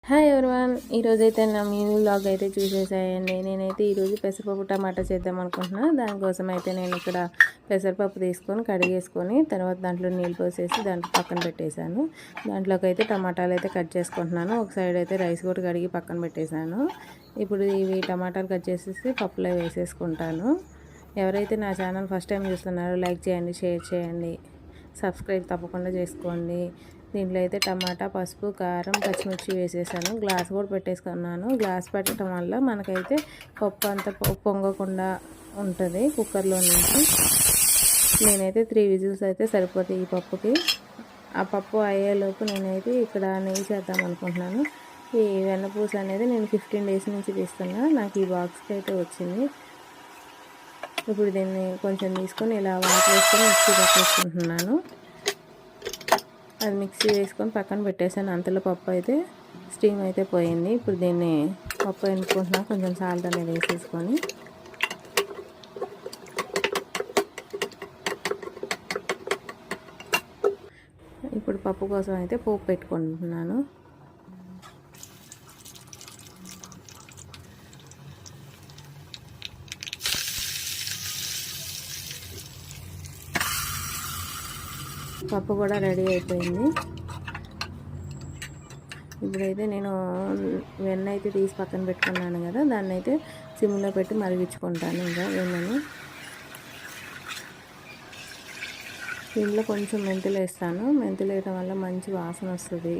Hi everyone, ఈరోజైతే నా mini vlog అయితే చూసేసాయండి. నేనైతే ఈరోజు పెసరపప్పు టమాటా చేద్దాం అనుకుంటున్నా. దానికోసం అయితే నేను ఇక్కడ పెసరపప్పు తీసుకొని కడిగేసుకొని తర్వాత దాంట్లో నీళ్ళు పోసేసి దాంట్లో పక్కన పెట్టేశాను. దాంట్లోకి అయితే టమాటాలు అయితే కట్ చేసుకుంటున్నాను. ఒక సైడ్ అయితే రైస్ కూడా కడిగి పక్కన పెట్టేశాను. ఇప్పుడు ఇవి టమాటాలు కట్ చేసేసి పప్పులో వేసేసుకుంటాను. ఎవరైతే నా ఛానల్ ఫస్ట్ టైం చూస్తున్నారో లైక్ చేయండి, షేర్ చేయండి, సబ్స్క్రైబ్ తప్పకుండా చేసుకోండి. దీంట్లో అయితే టమాటా, పసుపు, కారం, పచ్చిమిర్చి వేసేసాను. గ్లాస్ కూడా పెట్టేసుకున్నాను. గ్లాస్ పెట్టడం వల్ల మనకైతే పప్పు అంతా పొంగకుండా ఉంటుంది కుక్కర్లో నుంచి. నేనైతే 3 విజిల్స్ అయితే సరిపోతాయి ఈ పప్పుకి. ఆ పప్పు అయ్యేలోపు నేనైతే ఇక్కడ నెయ్యి చేద్దాం అనుకుంటున్నాను. ఈ వెన్నపూస అనేది నేను 15 డేస్ నుంచి తీస్తున్నా. నాకు ఈ బాక్స్కి అయితే వచ్చింది. ఇప్పుడు దీన్ని కొంచెం తీసుకొని ఇలా వాటర్ వేసుకొని మిక్సీ పట్టేసుకుంటున్నాను. అది మిక్సీ వేసుకొని పక్కన పెట్టేసాను. అంతలో పప్పు అయితే స్టీమ్ అయితే పోయింది. ఇప్పుడు దీన్ని పప్పు ఎన్నుకుంటున్నా, కొంచెం సాల్ట్ అనేది వేసేసుకొని. ఇప్పుడు పప్పు కోసం అయితే పోపు పెట్టుకుంటున్నాను. పప్పు కూడా రెడీ అయిపోయింది. ఇప్పుడైతే నేను వెన్న అయితే తీసి పక్కన పెట్టుకున్నాను కదా, దాన్ని అయితే సిమ్లో పెట్టి మరిగించుకుంటాను. ఇంకా వెన్నను దీంట్లో కొంచెం మెంతులు వేస్తాను. మెంతులు వేయడం వల్ల మంచి వాసన వస్తుంది.